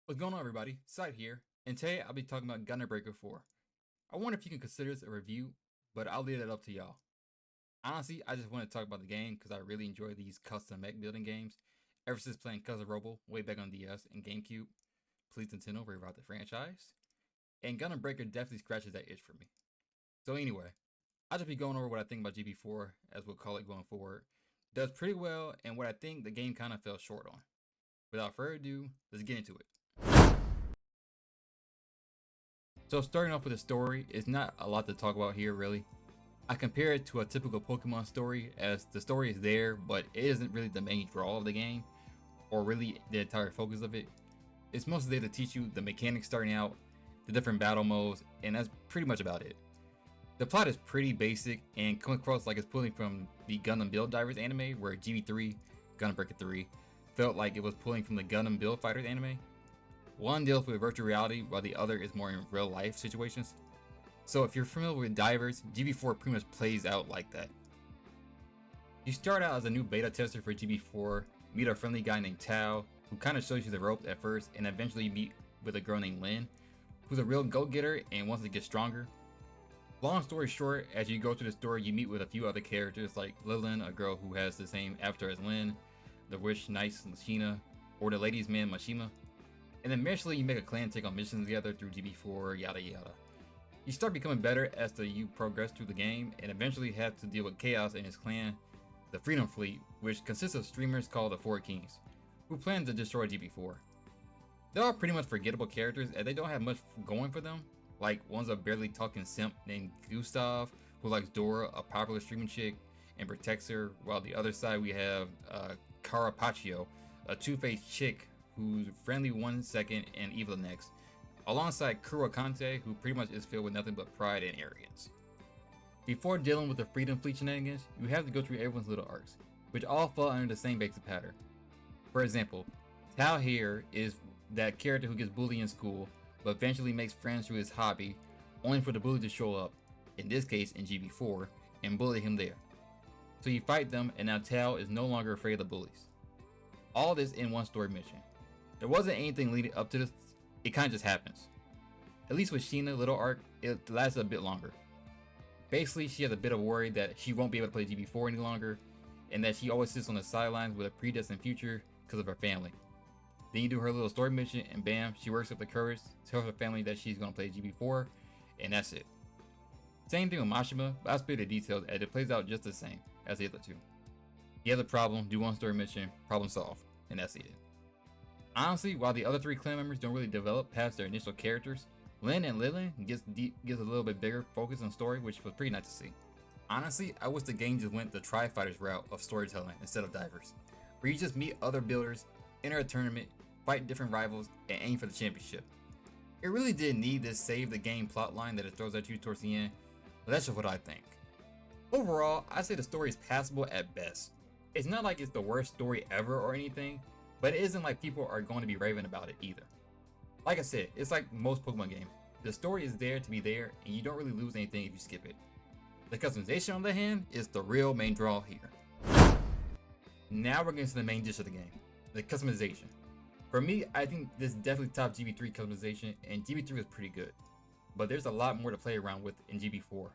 What's going on, everybody? Side here, and today I'll be talking about Gundam Breaker 4. I wonder if you can consider this a review, but I'll leave that up to y'all. Honestly, I just want to talk about the game because I really enjoy these custom mech building games ever since playing Cousin Robo way back on DS and GameCube. Please Nintendo revive the franchise. And Gundam Breaker definitely scratches that itch for me. So anyway, I'll just be going over what I think about GB4, as we'll call it going forward. Does pretty well, and what I think the game kind of fell short on. Without further ado, let's get into it. So starting off with the story, it's not a lot to talk about here really. I compare it to a typical Pokemon story, as the story is there, but it isn't really the main draw of the game, or really the entire focus of it. It's mostly there to teach you the mechanics starting out, the different battle modes, and that's pretty much about it. The plot is pretty basic and comes across like it's pulling from the Gundam Build Divers anime, where GB3, Gundam Breaker 3, felt like it was pulling from the Gundam Build Fighters anime. One deals with virtual reality while the other is more in real life situations. So if you're familiar with divers, GB4 pretty much plays out like that. You start out as a new beta tester for GB4, meet a friendly guy named Tao, who kind of shows you the ropes at first, and eventually you meet with a girl named Lin, who's a real go-getter and wants to get stronger. Long story short, as you go through the story, you meet with a few other characters like Lilin, a girl who has the same avatar as Lin, the Wish Nice Lashina, or the Ladies Man Mashima. And eventually you make a clan take on missions together through GB4, yada yada. You start becoming better as you progress through the game, and eventually have to deal with Chaos and his clan, the Freedom Fleet, which consists of streamers called the Four Kings, who plan to destroy GB4. They're all pretty much forgettable characters as they don't have much going for them. Like, one's a barely talking simp named Gustav, who likes Dora, a popular streaming chick, and protects her, while the other side we have Carapaccio, a two-faced chick who's friendly one second and evil the next, alongside Kurakante, who pretty much is filled with nothing but pride and arrogance. Before dealing with the Freedom Fleet shenanigans, you have to go through everyone's little arcs, which all fall under the same basic pattern. For example, Tao here is that character who gets bullied in school, but eventually makes friends through his hobby, only for the bully to show up, in this case in GB4, and bully him there. So you fight them, and now Tao is no longer afraid of the bullies. All this in one story mission. There wasn't anything leading up to this, it kinda just happens. At least with Sheena little arc, it lasted a bit longer. Basically, she has a bit of worry that she won't be able to play GB4 any longer, and that she always sits on the sidelines with a predestined future because of her family. Then you do her little story mission, and bam, she works up the courage, tells her family that she's gonna play GB4, and that's it. Same thing with Mashima, but I'll spare the details as it plays out just the same as the other two. He has a problem, do one story mission, problem solved, and that's it. Honestly, while the other three clan members don't really develop past their initial characters, Lin and Lilin gives a little bit bigger focus on story, which was pretty nice to see. Honestly, I wish the game just went the Tri-Fighters route of storytelling instead of divers, where you just meet other builders, enter a tournament, fight different rivals, and aim for the championship. It really didn't need this save the game plotline that it throws at you towards the end, but that's just what I think. Overall, I'd say the story is passable at best. It's not like it's the worst story ever or anything, but it isn't like people are going to be raving about it either. Like I said, it's like most Pokemon games. The story is there to be there, and you don't really lose anything if you skip it. The customization, on the other hand, is the real main draw here. Now we're getting to the main dish of the game, the customization. For me, I think this definitely tops GB3 customization, and GB3 is pretty good. But there's a lot more to play around with in GB4.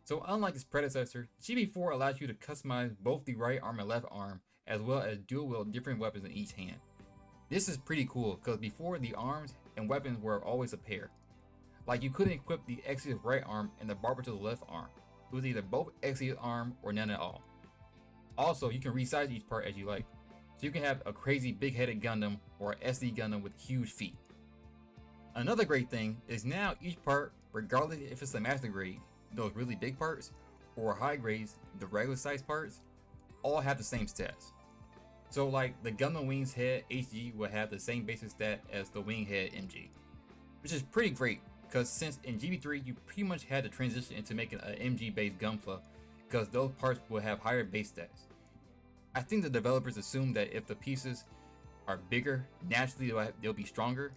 So unlike its predecessor, GB4 allows you to customize both the right arm and left arm, as well as dual wield different weapons in each hand. This is pretty cool because before the arms and weapons were always a pair. Like you couldn't equip the Exeus right arm and the Barber to the left arm. It was either both Exeus arm or none at all. Also, you can resize each part as you like. So you can have a crazy big-headed Gundam or an SD Gundam with huge feet. Another great thing is now each part, regardless if it's a master grade, those really big parts, or high grades, the regular size parts, all have the same stats. So like the Gundam Wings Head HG will have the same basic stat as the Wing Head MG, which is pretty great because since in GB3 you pretty much had to transition into making an MG based Gunpla because those parts will have higher base stats. I think the developers assume that if the pieces are bigger, naturally they'll be stronger.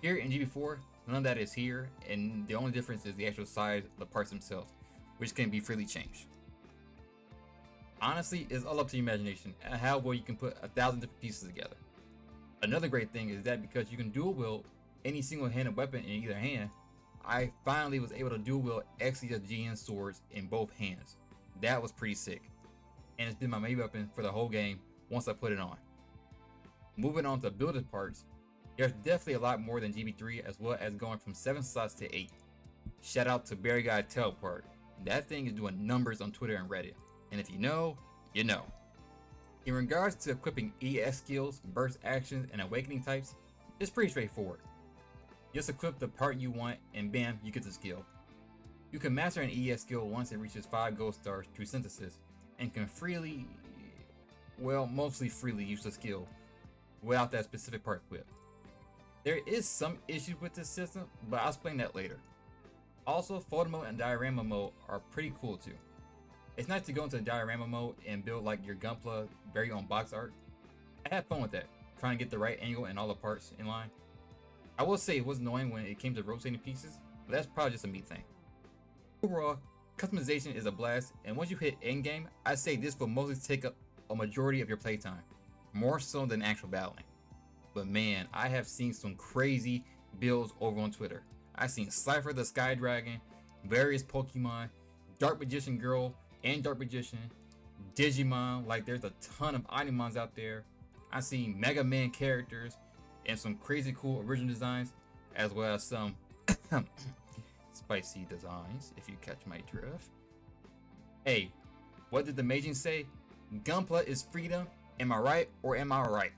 Here in GB4, none of that is here, and the only difference is the actual size of the parts themselves, which can be freely changed. Honestly, it's all up to your imagination and how well you can put 1,000 different pieces together. Another great thing is that because you can dual wield any single-handed weapon in either hand, I finally was able to dual wield XCS swords in both hands. That was pretty sick, and it's been my main weapon for the whole game once I put it on. Moving on to builded parts, there's definitely a lot more than GB3, as well as going from 7 slots to 8. Shout out to Barry Guy Teleport. That thing is doing numbers on Twitter and Reddit, and if you know, you know. In regards to equipping ES skills, burst actions, and awakening types, it's pretty straightforward. Just equip the part you want and bam, you get the skill. You can master an ES skill once it reaches 5 gold stars through synthesis, and can freely, well, mostly freely use the skill without that specific part equipped. There is some issues with this system, but I'll explain that later. Also, photo mode and diorama mode are pretty cool too. It's nice to go into diorama mode and build like your Gunpla very own box art. I had fun with that, trying to get the right angle and all the parts in line. I will say it was annoying when it came to rotating pieces, but that's probably just a me thing. Overall, customization is a blast, and once you hit endgame, I'd say this will mostly take up a majority of your playtime, more so than actual battling. But man, I have seen some crazy builds over on Twitter. I've seen Cypher the Sky Dragon, various Pokemon, Dark Magician Girl and Dark Magician, Digimon, like there's a ton of Animons out there. I've seen Mega Man characters and some crazy cool original designs, as well as some spicy designs, if you catch my drift. Hey, what did the Majin say? Gunpla is freedom, am I right or am I right?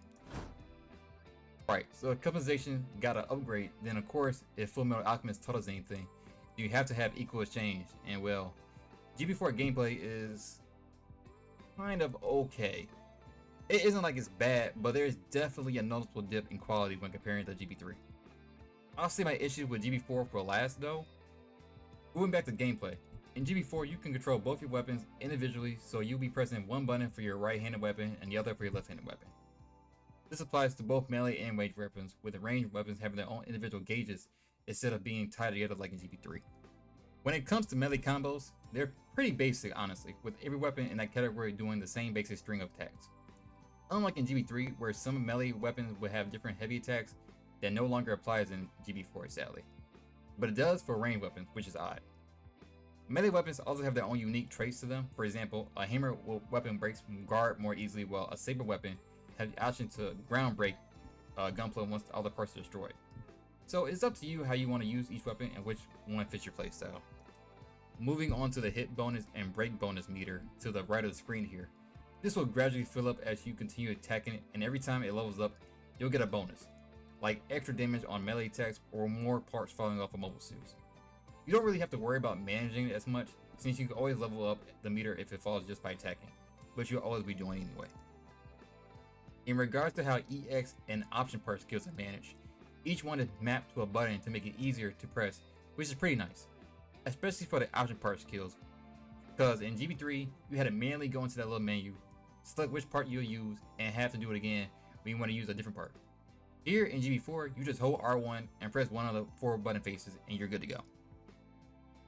Right, so if customization got an upgrade, then of course, if Full Metal Alchemist taught us anything, you have to have equal exchange, and well, GB4 gameplay is kind of okay. It isn't like it's bad, but there is definitely a noticeable dip in quality when comparing to GB3. I'll say my issue with GB4 for last though. Moving back to gameplay, in GB4 you can control both your weapons individually, so you'll be pressing one button for your right-handed weapon and the other for your left-handed weapon. This applies to both melee and ranged weapons, with the ranged weapons having their own individual gauges instead of being tied together like in GB3. When it comes to melee combos, they're pretty basic honestly, with every weapon in that category doing the same basic string of attacks. Unlike in GB3, where some melee weapons would have different heavy attacks that no longer applies in GB4 sadly. But it does for ranged weapons, which is odd. Melee weapons also have their own unique traits to them. For example, a hammer weapon breaks guard more easily, while a saber weapon has the option to ground break Gunpla once all the parts are destroyed. So it's up to you how you want to use each weapon and which one fits your playstyle. Moving on to the hit bonus and break bonus meter to the right of the screen here. This will gradually fill up as you continue attacking it, and every time it levels up, you'll get a bonus, like extra damage on melee attacks or more parts falling off of mobile suits. You don't really have to worry about managing it as much, since you can always level up the meter if it falls just by attacking, which you'll always be doing anyway. In regards to how EX and option part skills are managed, each one is mapped to a button to make it easier to press, which is pretty nice, especially for the option part skills, because in GB3 you had to manually go into that little menu, select which part you'll use, and have to do it again when you want to use a different part. Here in GB4, you just hold R1 and press one of the 4 button faces and you're good to go.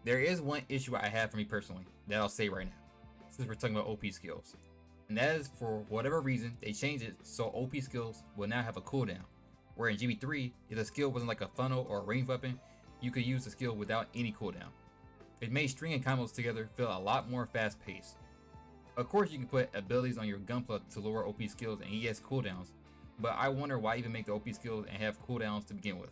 There is one issue I have for me personally that I'll say right now, since we're talking about OP skills. And that is, for whatever reason, they changed it so OP skills will now have a cooldown. Where in GB3, if the skill wasn't like a funnel or a ranged weapon, you could use the skill without any cooldown. It made stringing combos together feel a lot more fast paced. Of course you can put abilities on your Gunpla to lower OP skills and ES cooldowns, but I wonder why even make the OP skills and have cooldowns to begin with.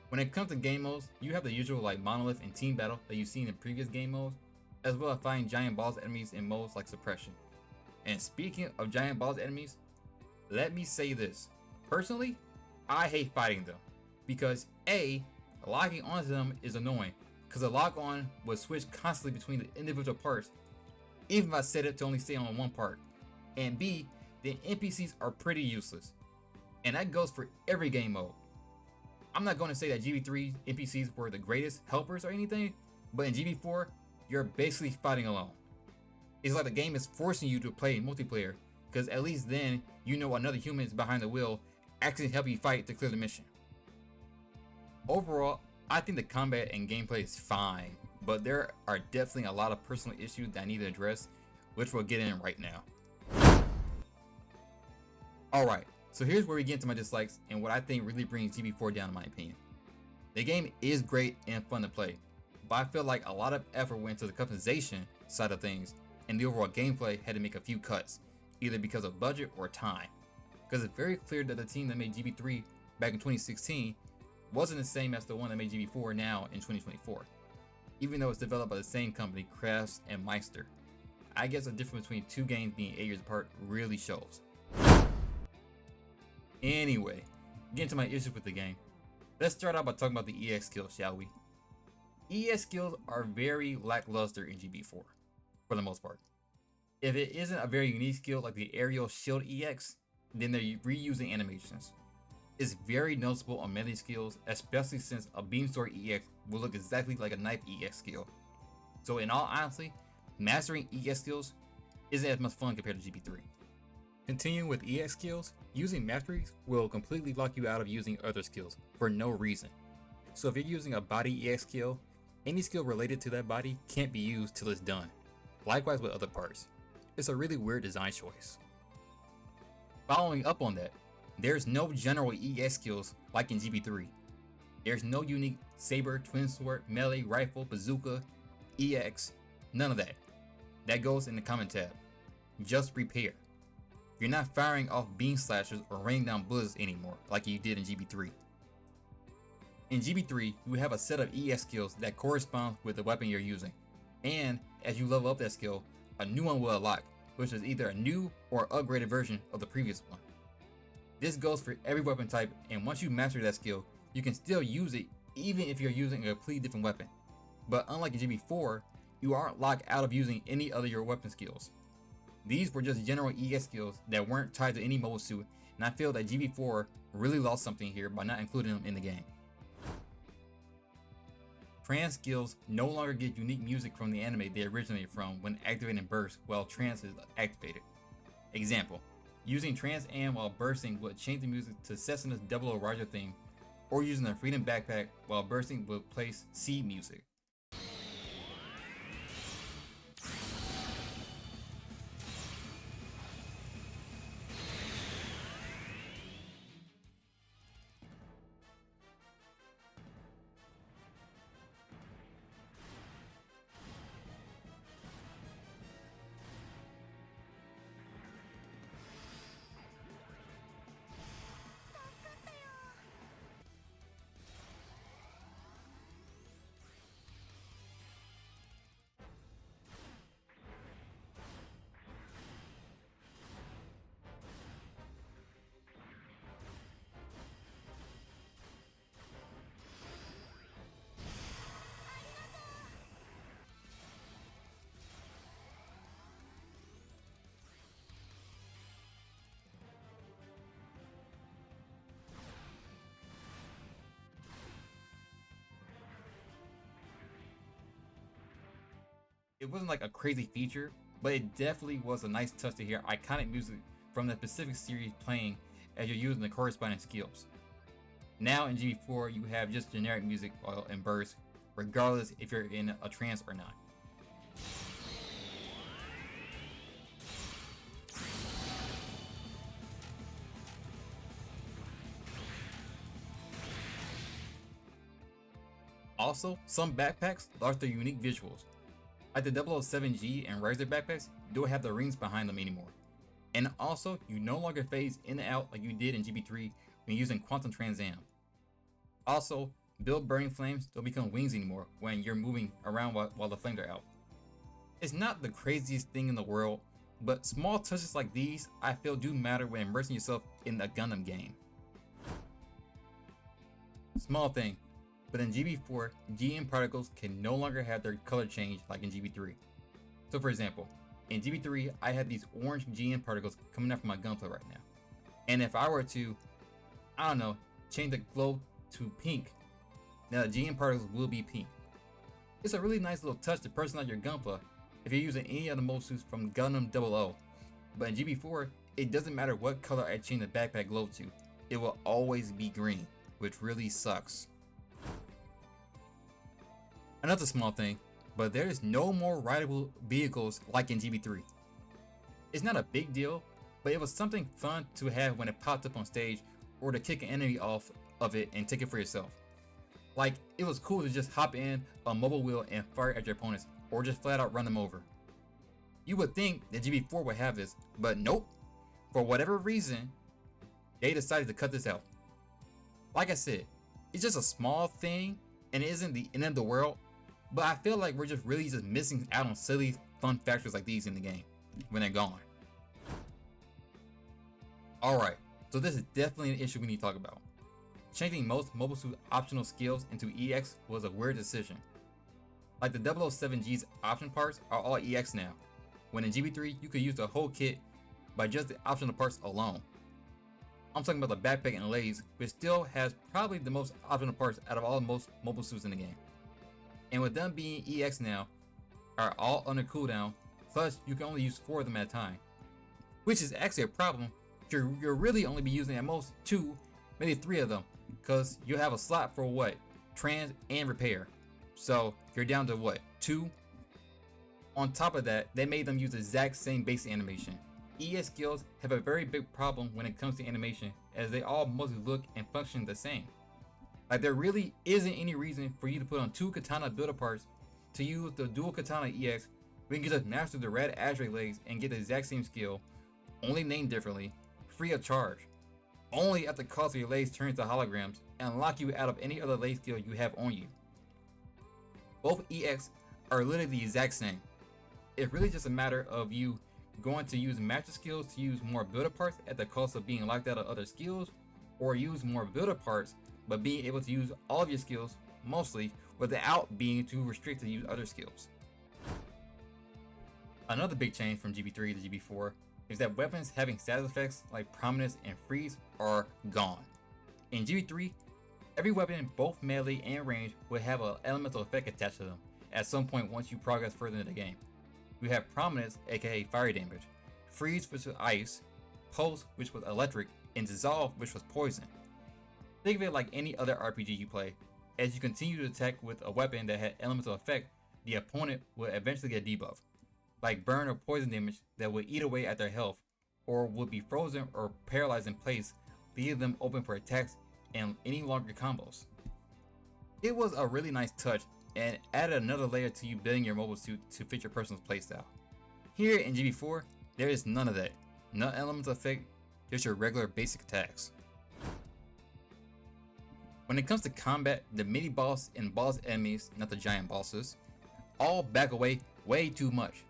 When it comes to game modes, you have the usual like monolith and team battle that you've seen in previous game modes, as well as fighting giant boss enemies in modes like suppression. And speaking of giant boss enemies, let me say this. Personally, I hate fighting them, because A, locking onto them is annoying, because the lock on will switch constantly between the individual parts, even if I set it to only stay on one part. And B, the NPCs are pretty useless. And that goes for every game mode. I'm not going to say that GB3 NPCs were the greatest helpers or anything, but in GB4, you're basically fighting alone. It's like the game is forcing you to play multiplayer, because at least then you know another human is behind the wheel actually help you fight to clear the mission. Overall, I think the combat and gameplay is fine, but there are definitely a lot of personal issues that I need to address, which we'll get in right now. Alright, So here's where we get into my dislikes and what I think really brings GB4 down in my opinion. The game is great and fun to play, but I feel like a lot of effort went into the customization side of things, and the overall gameplay had to make a few cuts, either because of budget or time. Because it's very clear that the team that made GB3 back in 2016 wasn't the same as the one that made GB4 now in 2024, even though it's developed by the same company, Crafts and Meister. I guess the difference between two games being 8 years apart really shows. Anyway, getting to my issues with the game. Let's start out by talking about the EX skills, shall we? EX skills are very lackluster in GB4, for the most part. If it isn't a very unique skill like the aerial shield EX, then they're reusing animations. It's very noticeable on melee skills, especially since a beam sword EX will look exactly like a knife EX skill. So in all honesty, mastering EX skills isn't as much fun compared to GB3. Continuing with EX skills, using masteries will completely lock you out of using other skills for no reason. So if you're using a body EX skill, any skill related to that body can't be used till it's done. Likewise with other parts. It's a really weird design choice. Following up on that, there's no general EX skills like in GB3. There's no unique saber, twin sword, melee, rifle, bazooka, EX, none of that. That goes in the comment tab. Just repair. You're not firing off beam slashers or raining down bullets anymore like you did in GB3. In GB3, you have a set of EX skills that correspond with the weapon you're using, and as you level up that skill, a new one will unlock, which is either a new or upgraded version of the previous one. This goes for every weapon type, and once you master that skill, you can still use it even if you're using a completely different weapon. But unlike in GB4, you aren't locked out of using any other your weapon skills. These were just general EX skills that weren't tied to any mobile suit, and I feel that GB4 really lost something here by not including them in the game. Trance skills no longer get unique music from the anime they originated from when activating burst while trance is activated. Example, using trance AM while bursting would change the music to Sessuna's 00 Roger theme, or using the Freedom Backpack while bursting would place C music. It wasn't like a crazy feature, but it definitely was a nice touch to hear iconic music from the specific series playing as you're using the corresponding skills. Now in GB4, you have just generic music in bursts, regardless if you're in a trance or not. Also, some backpacks lost their unique visuals. Like the 007G and Riser backpacks don't have the rings behind them anymore. And also, you no longer phase in and out like you did in GB3 when using Quantum Trans Am. Also, build burning flames don't become wings anymore when you're moving around while the flames are out. It's not the craziest thing in the world, but small touches like these I feel do matter when immersing yourself in a Gundam game. Small thing, but in GB4, GM particles can no longer have their color change like in GB3. So for example, in GB3 I have these orange GM particles coming out from my gunplay right now. And if I were to, I don't know, change the glow to pink, now the GM particles will be pink. It's a really nice little touch to personalize your gunpla if you're using any of the mode suits from Gundam 00. But in GB4, it doesn't matter what color I change the backpack glow to, it will always be green, which really sucks. Another small thing, but there is no more rideable vehicles like in GB3. It's not a big deal, but it was something fun to have when it popped up on stage, or to kick an enemy off of it and take it for yourself. Like, it was cool to just hop in a mobile wheel and fire at your opponents, or just flat out run them over. You would think that GB4 would have this, but nope. For whatever reason, they decided to cut this out. Like I said, it's just a small thing and it isn't the end of the world, but I feel like we're just really missing out on silly fun factors like these in the game when they're gone. Alright, so this is definitely an issue we need to talk about. Changing most Mobile Suit optional skills into EX was a weird decision. Like the 007G's option parts are all EX now, when in GB3 you could use the whole kit by just the optional parts alone. I'm talking about the backpack and legs, which still has probably the most optional parts out of all most mobile suits in the game. And with them being EX now, are all under cooldown, plus you can only use 4 of them at a time. Which is actually a problem, you'll really only be using at most 2, maybe 3 of them, because you have a slot for what? Trans and repair. So you're down to what? 2? On top of that, they made them use the exact same basic animation. ES skills have a very big problem when it comes to animation, as they all mostly look and function the same. Like, there really isn't any reason for you to put on 2 katana builder parts to use the dual katana EX when you can just master the red Azure legs and get the exact same skill, only named differently, free of charge, only at the cost of your legs turning to holograms, and lock you out of any other leg skill you have on you. Both EX are literally the exact same. It's really just a matter of you going to use master skills to use more builder parts at the cost of being locked out of other skills, or use more builder parts but being able to use all of your skills mostly without being too restricted to use other skills. Another big change from GB3 to GB4 is that weapons having status effects like prominence and freeze are gone. In GB3, every weapon, both melee and range, will have an elemental effect attached to them at some point once you progress further into the game. We have prominence, aka fire damage, freeze, which was ice, pulse, which was electric, and dissolve, which was poison. Think of it like any other RPG you play. As you continue to attack with a weapon that had elemental effect, the opponent will eventually get debuffed, like burn or poison damage that will eat away at their health, or will be frozen or paralyzed in place, leaving them open for attacks and any longer combos. It was a really nice touch and added another layer to you building your mobile suit to fit your personal playstyle. Here in GB4, there is none of that. No elemental effect, just your regular basic attacks. When it comes to combat, the mini boss and boss enemies, not the giant bosses, all back away way too much.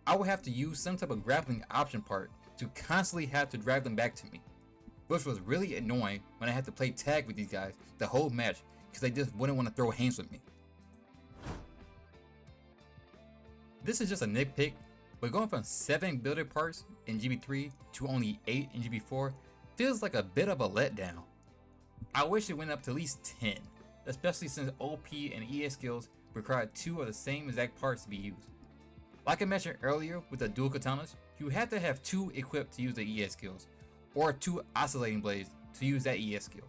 I would have to use some type of grappling option part to constantly have to drag them back to me, which was really annoying when I had to play tag with these guys the whole match because they just wouldn't want to throw hands with me. This is just a nitpick, but going from 7 builder parts in GB3 to only 8 in GB4 feels like a bit of a letdown. I wish it went up to at least 10, especially since OP and ES skills require 2 of the same exact parts to be used. Like I mentioned earlier with the dual katanas, you have to have 2 equipped to use the ES skills, or 2 oscillating blades to use that ES skill.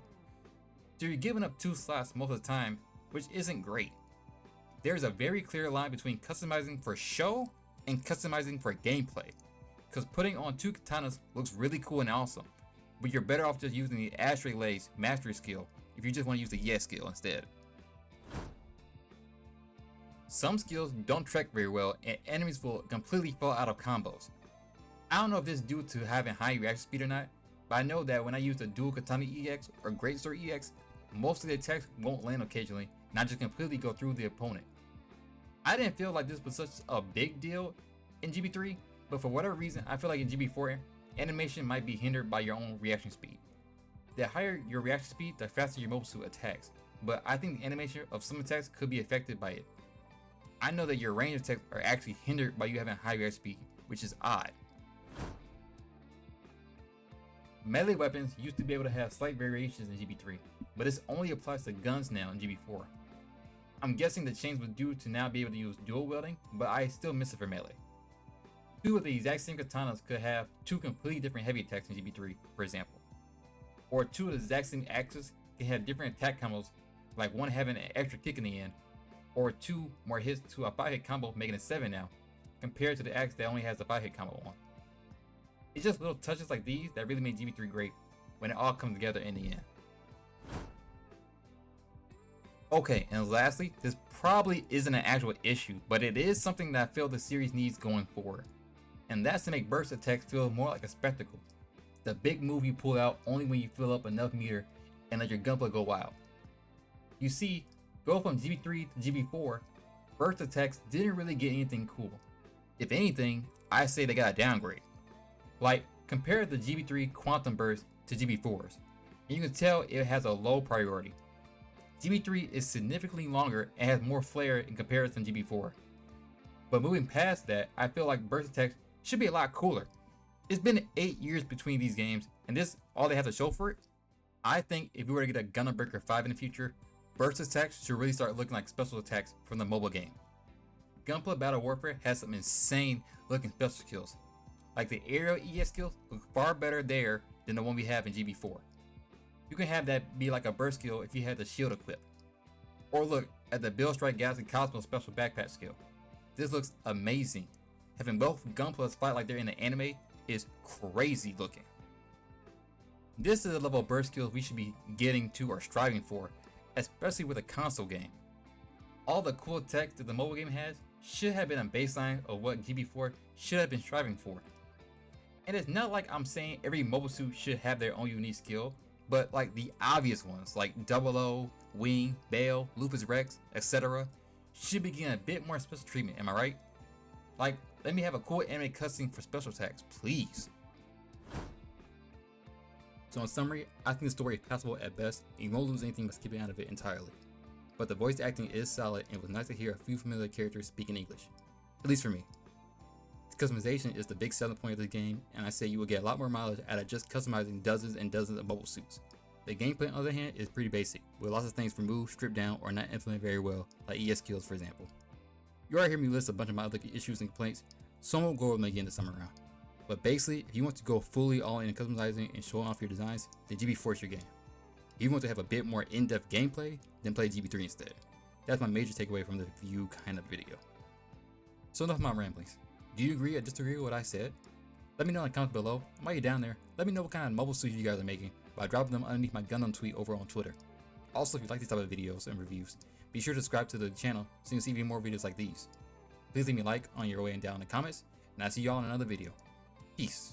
So you're giving up 2 slots most of the time, which isn't great. There's a very clear line between customizing for show and customizing for gameplay, because putting on 2 katanas looks really cool and awesome, but you're better off just using the Ashtray Legs mastery skill if you just want to use the Yes skill instead. Some skills don't track very well and enemies will completely fall out of combos. I don't know if this is due to having high reaction speed or not, but I know that when I use the dual katana EX or greatsword EX, most of the attacks won't land occasionally, not just completely go through the opponent. I didn't feel like this was such a big deal in GB3, but for whatever reason I feel like in GB4, animation might be hindered by your own reaction speed. The higher your reaction speed, the faster your mobile suit attacks, but I think the animation of some attacks could be affected by it. I know that your range attacks are actually hindered by you having high reaction speed, which is odd. Melee weapons used to be able to have slight variations in GB3, but this only applies to guns now in GB4. I'm guessing the change was due to now be able to use dual wielding, but I still miss it for melee. 2 of the exact same katanas could have 2 completely different heavy attacks in GB3, for example. Or 2 of the exact same axes can have different attack combos, like one having an extra kick in the end, or 2 more hits to a 5-hit combo making it 7 now, compared to the axe that only has a 5-hit combo on. It's just little touches like these that really made GB3 great when it all comes together in the end. Okay, and lastly, this probably isn't an actual issue, but it is something that I feel the series needs going forward. And that's to make burst attacks feel more like a spectacle. The big move you pull out only when you fill up enough meter and let your gunplay go wild. You see, go from GB3 to GB4, burst attacks didn't really get anything cool. If anything, I say they got a downgrade. Like, compare the GB3 Quantum Burst to GB4's, and you can tell it has a low priority. GB3 is significantly longer and has more flair in comparison to GB4. But moving past that, I feel like burst attacks should be a lot cooler. It's been 8 years between these games, and this all they have to show for it. I think if we were to get a Gundam Breaker 5 in the future, burst attacks should really start looking like special attacks from the mobile game. Gunpla Battle Warfare has some insane looking special skills. Like the aerial ES skills look far better there than the one we have in GB4. You can have that be like a burst skill if you had the shield equipped. Or look at the Bill Strike Galaxy Cosmos special backpack skill. This looks amazing. Having both Gunplas fight like they're in the anime is crazy looking. This is the level of burst skills we should be getting to or striving for, especially with a console game. All the cool tech that the mobile game has should have been a baseline of what GB4 should have been striving for. And it's not like I'm saying every mobile suit should have their own unique skill, but like the obvious ones like 00, Wing, Bale, Lupus Rex, etc. should be getting a bit more special treatment, am I right? Like, let me have a cool anime cutscene for special attacks, please. So in summary, I think the story is passable at best, and you won't lose anything by skipping out of it entirely. But the voice acting is solid, and it was nice to hear a few familiar characters speaking English. At least for me. Customization is the big selling point of the game, and I say you will get a lot more mileage out of just customizing dozens and dozens of mobile suits. The gameplay on the other hand is pretty basic, with lots of things removed, stripped down, or not implemented very well, like ES skills for example. You already heard me list a bunch of my other issues and complaints, so I won't go over them again this time around. But basically, if you want to go fully all in customizing and showing off your designs, then GB4 is your game. If you want to have a bit more in-depth gameplay, then play GB3 instead. That's my major takeaway from the review kind of video. So enough of my ramblings. Do you agree or disagree with what I said? Let me know in the comments below. And while you're down there, let me know what kind of mobile suits you guys are making by dropping them underneath my Gundam tweet over on Twitter. Also, if you like these type of videos and reviews, be sure to subscribe to the channel so you can see even more videos like these. Please leave me a like on your way and down in the comments, and I'll see y'all in another video. Peace.